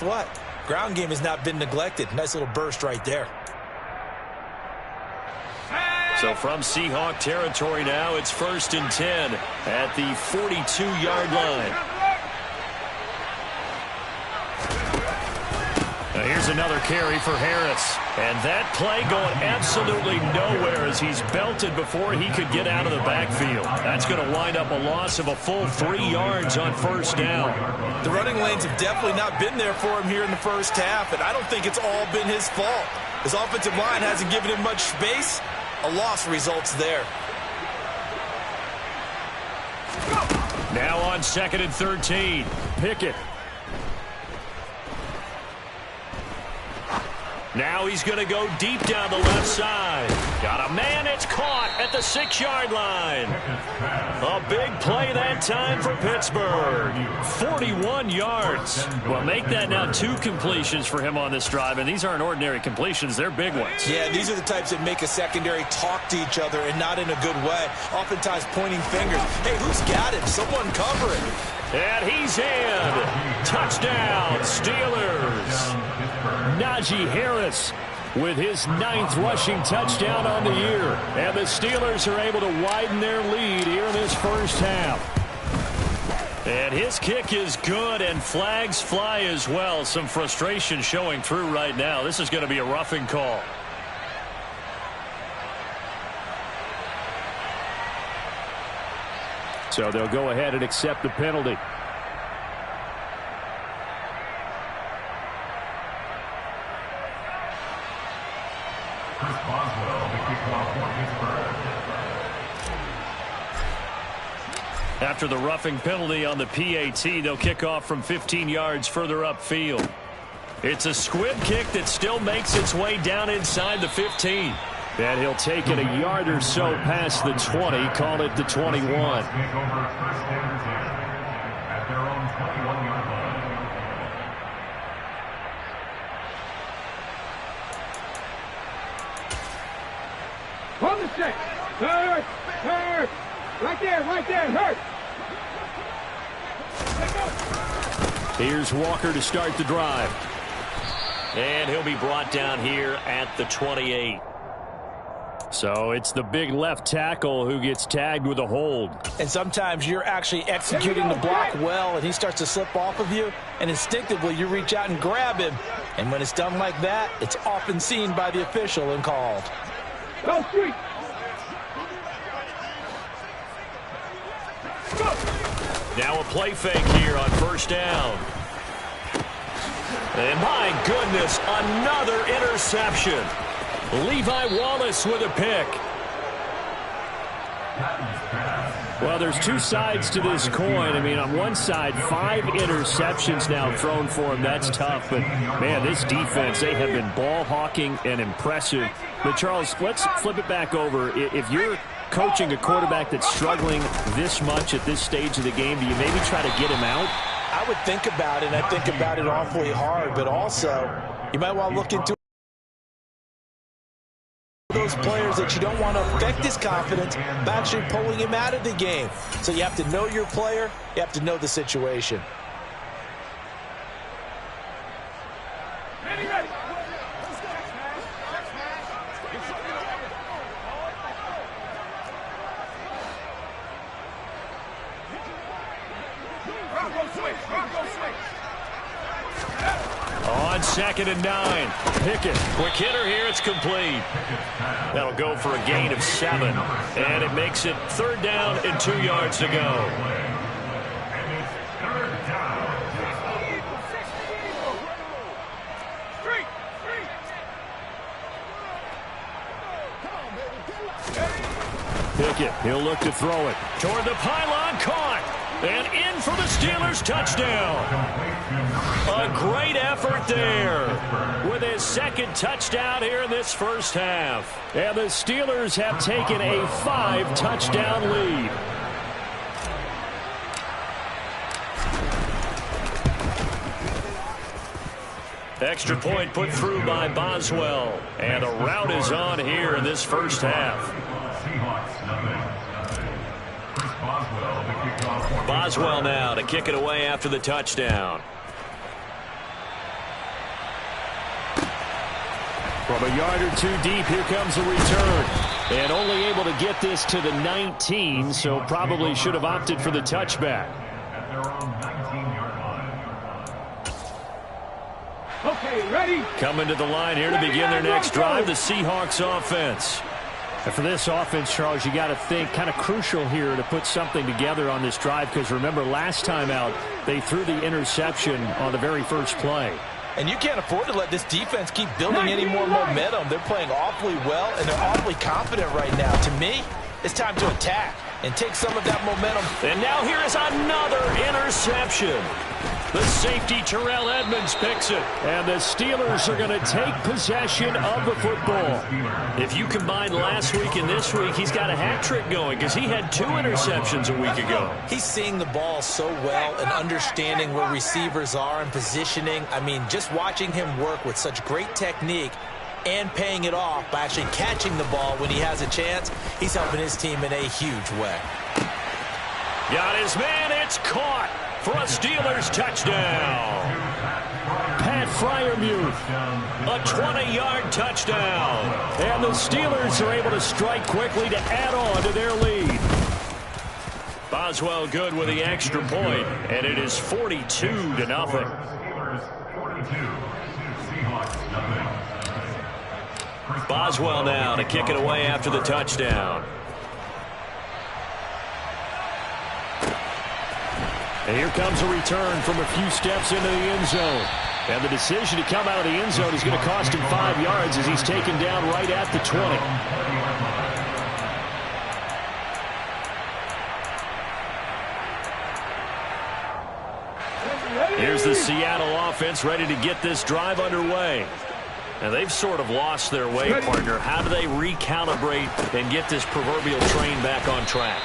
What? Ground game has not been neglected. Nice little burst right there. So from Seahawk territory now, it's 1st and 10 at the 42-yard line. Now here's another carry for Harris. And that play going absolutely nowhere as he's belted before he could get out of the backfield. That's going to wind up a loss of a full 3 yards on 1st down. The running lanes have definitely not been there for him here in the first half, and I don't think it's all been his fault. His offensive line hasn't given him much space. A loss results there. Now on 2nd and 13. Pickett. Now he's going to go deep down the left side. Got a man. It's caught at the 6-yard line. A big play that time for Pittsburgh. 41 yards. Well, make that now 2 completions for him on this drive, and these aren't ordinary completions. They're big ones. Yeah, these are the types that make a secondary talk to each other and not in a good way. Oftentimes pointing fingers. Hey, who's got him? Someone cover it. And he's in. Touchdown, Steelers. Najee Harris with his 9th rushing touchdown on the year. And the Steelers are able to widen their lead here in this first half. And his kick is good, and flags fly as well. Some frustration showing through right now. This is going to be a roughing call. So they'll go ahead and accept the penalty. After the roughing penalty on the PAT, they'll kick off from 15 yards further upfield. It's a squib kick that still makes its way down inside the 15. And he'll take it a yard or so past the 20, call it the 21. Hold the stick. Hurt. Right there, hurt. Here's Walker to start the drive. And he'll be brought down here at the 28. So it's the big left tackle who gets tagged with a hold. And sometimes you're actually executing the block well, and he starts to slip off of you, and instinctively you reach out and grab him. And when it's done like that, it's often seen by the official and called. Go street. Now a play fake here on 1st down. And my goodness, another interception. Levi Wallace with a pick. Well, there's 2 sides to this coin. I mean, on one side, 5 interceptions now thrown for him. That's tough. But, man, this defense, they have been ball hawking and impressive. But, Charles, let's flip it back over. If you're coaching a quarterback that's struggling this much at this stage of the game, do you maybe try to get him out? I would think about it, and I think about it awfully hard. But also, you might want to look into those players that you don't want to affect his confidence by actually pulling him out of the game. So you have to know your player. You have to know the situation. Ready. On 2nd and 9. Pickett. Quick hitter here. It's complete. That'll go for a gain of 7. And it makes it 3rd down and 2 yards to go. Pickett. He'll look to throw it. Toward the pylon. Caught. And in for the Steelers touchdown. A great effort there with his 2nd touchdown here in this first half. And the Steelers have taken a 5-touchdown lead. Extra point put through by Boswell. And a rout is on here in this first half. Boswell now to kick it away after the touchdown. From a yard or two deep, here comes a return. And only able to get this to the 19, so probably should have opted for the touchback. Okay, ready? Coming to the line here to begin their next drive, the Seahawks offense. And for this offense, Charles, you got to think kind of crucial here to put something together on this drive, because remember last time out they threw the interception on the very first play. And you can't afford to let this defense keep building any more momentum. They're playing awfully well, and they're awfully confident right now. To me, it's time to attack and take some of that momentum. And now here is another interception. The safety, Terrell Edmonds, picks it. And the Steelers are going to take possession of the football. If you combine last week and this week, he's got a hat trick going because he had 2 interceptions a week ago. He's seeing the ball so well and understanding where receivers are and positioning. I mean, just watching him work with such great technique and paying it off by actually catching the ball when he has a chance, he's helping his team in a huge way. Got his man, it's caught for a Steelers touchdown. Pat Freiermuth, a 20-yard touchdown. And the Steelers are able to strike quickly to add on to their lead. Boswell good with the extra point, and it is 42-0. Boswell now to kick it away after the touchdown. And here comes a return from a few steps into the end zone. And the decision to come out of the end zone is going to cost him 5 yards as he's taken down right at the 20. Here's the Seattle offense ready to get this drive underway. And they've sort of lost their way, partner. How do they recalibrate and get this proverbial train back on track?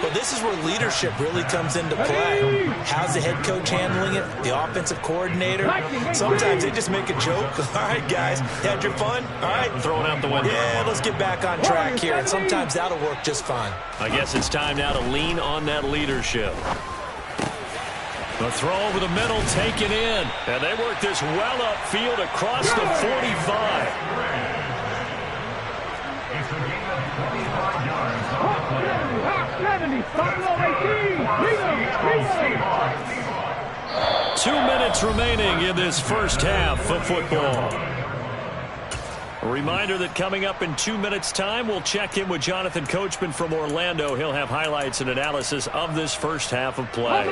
Well, this is where leadership really comes into play. How's the head coach handling it? The offensive coordinator? Sometimes they just make a joke. All right, guys, had your fun? All right. Throwing out the window. Yeah, let's get back on track here. And sometimes that'll work just fine. I guess it's time now to lean on that leadership. The throw over the middle taken in. And they work this well upfield across the 45. 2 minutes remaining in this first half of football. A reminder that coming up in 2 minutes' time, we'll check in with Jonathan Coachman from Orlando. He'll have highlights and analysis of this first half of play.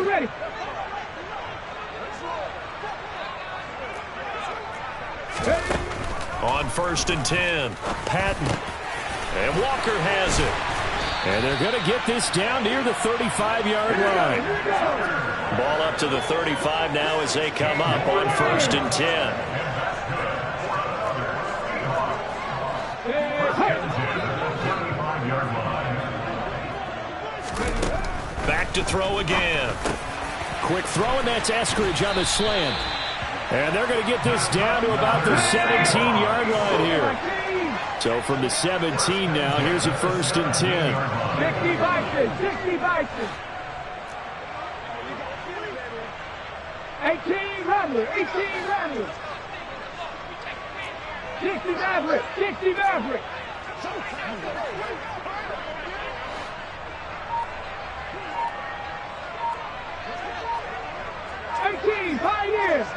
On 1st and 10, Patton. And Walker has it. And they're going to get this down near the 35-yard line. Ball up to the 35 now as they come up on 1st and 10. Back to throw again. Quick throw, and that's Eskridge on the slant. And they're going to get this down to about the 17-yard line here. So from the 17 now, here's a 1st and 10. 60 Vikings, 60 Vikings. 18 Ramblers, 18 Ramblers. 60 Mavericks, 60 Mavericks. 18 Pioneers.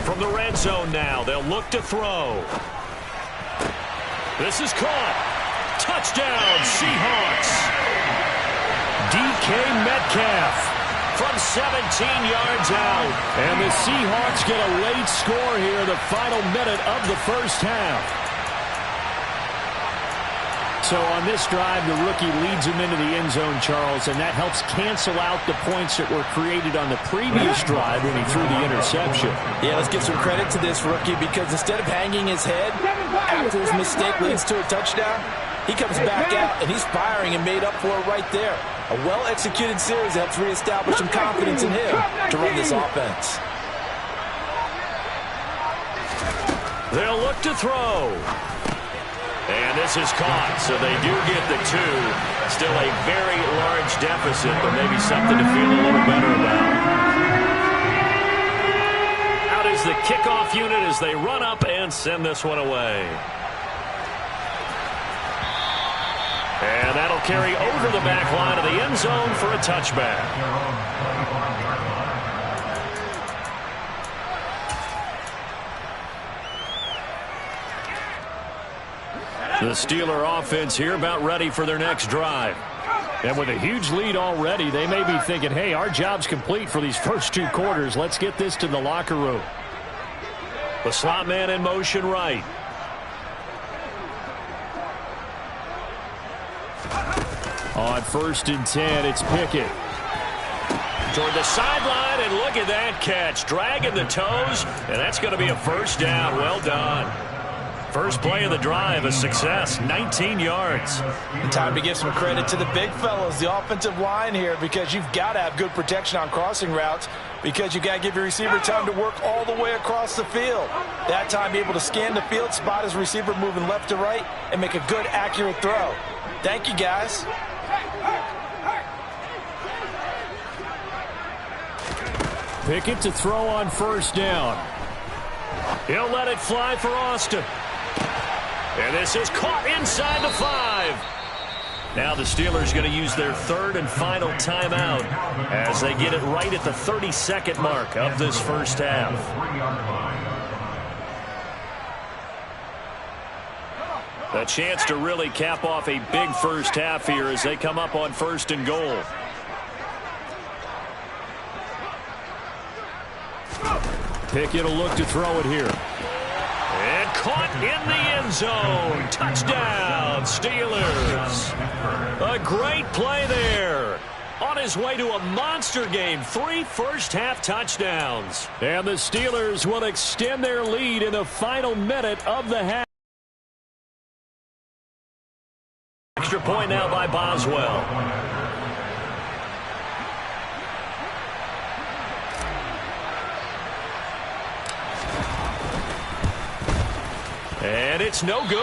From the red zone now, they'll look to throw. This is caught. Touchdown, Seahawks. DK Metcalf from 17 yards out. And the Seahawks get a late score here in the final minute of the first half. So on this drive, the rookie leads him into the end zone, Charles, and that helps cancel out the points that were created on the previous drive when he threw the interception. Yeah, let's give some credit to this rookie because instead of hanging his head after his mistake leads to a touchdown, he comes back out and he's firing and made up for it right there. A well-executed series helps reestablish some confidence in him to run this offense. They'll look to throw. And this is caught, so they do get the 2. Still a very large deficit, but maybe something to feel a little better about. Out is the kickoff unit as they run up and send this one away. And that'll carry over the back line of the end zone for a touchback. The Steeler offense here about ready for their next drive. And with a huge lead already, they may be thinking, hey, our job's complete for these first 2 quarters. Let's get this to the locker room. The slot man in motion right. On 1st and 10, it's Pickett. Toward the sideline, and look at that catch. Dragging the toes, and that's going to be a first down. Well done. First play of the drive, a success, 19 yards. Time to give some credit to the big fellas, the offensive line here, because you've got to have good protection on crossing routes, because you've got to give your receiver time to work all the way across the field. That time, be able to scan the field, spot his receiver moving left to right, and make a good, accurate throw. Thank you, guys. Pickett to throw on 1st down. He'll let it fly for Austin. And this is caught inside the 5. Now the Steelers going to use their 3rd and final timeout as they get it right at the 32nd mark of this first half. A chance to really cap off a big first half here as they come up on 1st and goal. Pickett will look to throw it here. And caught in the end zone. Touchdown, Steelers. A great play there. On his way to a monster game. 3 first-half touchdowns. And the Steelers will extend their lead in the final minute of the half. Extra point now by Boswell. And it's no good.